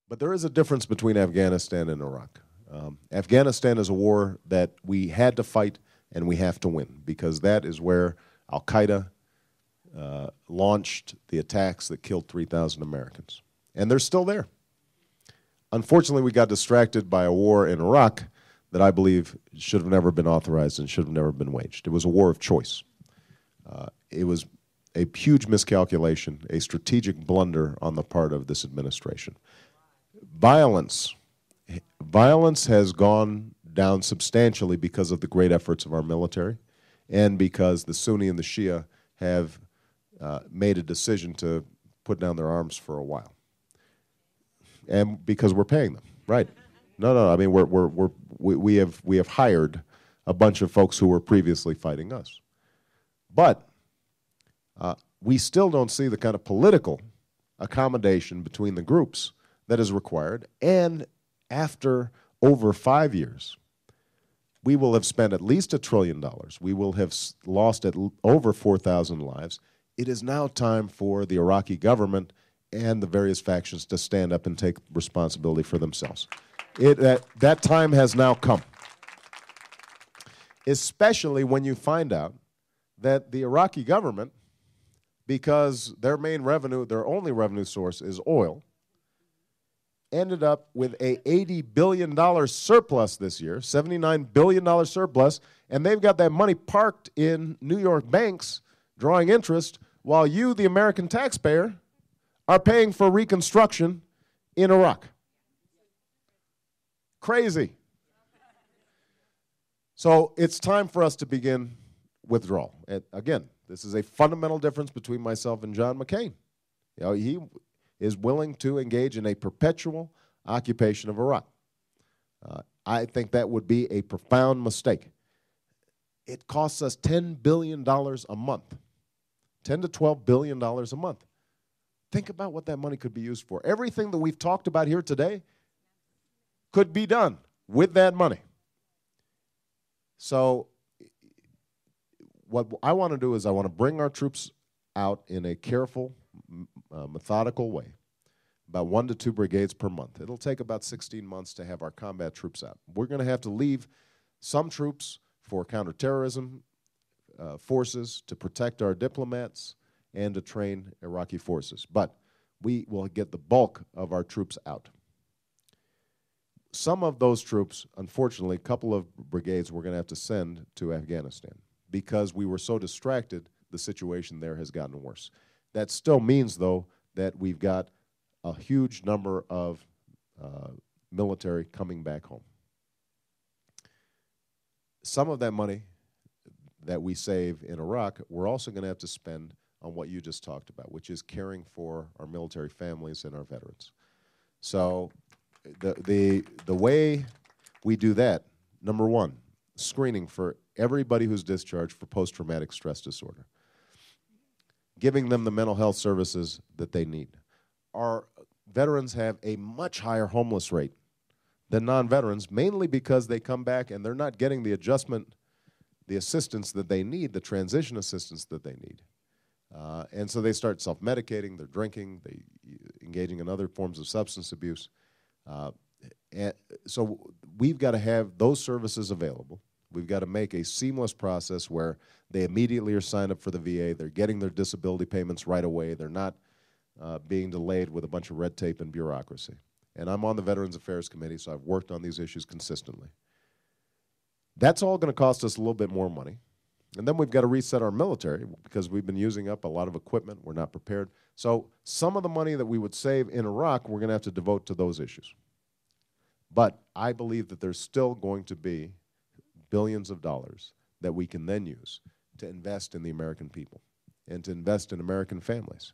But there is a difference between Afghanistan and Iraq. Afghanistan is a war that we had to fight and we have to win because that is where Al-Qaeda launched the attacks that killed 3,000 Americans. And they're still there. Unfortunately, we got distracted by a war in Iraq that I believe should have never been authorized and should have never been waged. It was a war of choice. It was a huge miscalculation, a strategic blunder on the part of this administration. Violence has gone down substantially because of the great efforts of our military and because the Sunni and the Shia have made a decision to put down their arms for a while. And because we're paying them, right? No. I mean, we have hired a bunch of folks who were previously fighting us. But we still don't see the kind of political accommodation between the groups that is required. And after over 5 years, we will have spent at least $1 trillion. We will have lost over 4,000 lives. It is now time for the Iraqi government and the various factions to stand up and take responsibility for themselves. That time has now come, especially when you find out that the Iraqi government, because their main revenue, their only revenue source is oil, ended up with a $80 billion surplus this year, $79 billion surplus, and they've got that money parked in New York banks drawing interest while you, the American taxpayer, are paying for reconstruction in Iraq. Crazy. So it's time for us to begin withdrawal. And again, this is a fundamental difference between myself and John McCain. You know, he is willing to engage in a perpetual occupation of Iraq. I think that would be a profound mistake. It costs us $10 billion a month, $10 to $12 billion a month. Think about what that money could be used for. Everything that we've talked about here today could be done with that money. So what I want to do is I want to bring our troops out in a careful, methodical way, about 1 to 2 brigades per month. It'll take about 16 months to have our combat troops out. We're going to have to leave some troops for counterterrorism forces to protect our diplomats and to train Iraqi forces. But we will get the bulk of our troops out. Some of those troops, unfortunately, a couple of brigades we're going to have to send to Afghanistan because we were so distracted, the situation there has gotten worse. That still means, though, that we've got a huge number of military coming back home. Some of that money that we save in Iraq, we're also going to have to spend on what you just talked about, which is caring for our military families and our veterans. So the way we do that, number one, screening for everybody who's discharged for post-traumatic stress disorder, giving them the mental health services that they need. Our veterans have a much higher homeless rate than non-veterans, mainly because they come back and they're not getting the adjustment, the assistance that they need, the transition assistance that they need. And so they start self-medicating, they're drinking, they engaging in other forms of substance abuse. And so we've got to have those services available. We've got to make a seamless process where they immediately are signed up for the VA, they're getting their disability payments right away, they're not being delayed with a bunch of red tape and bureaucracy. And I'm on the Veterans Affairs Committee, so I've worked on these issues consistently. That's all going to cost us a little bit more money. And then we've got to reset our military because we've been using up a lot of equipment. We're not prepared. So some of the money that we would save in Iraq, we're going to have to devote to those issues. But I believe that there's still going to be billions of dollars that we can then use to invest in the American people and to invest in American families.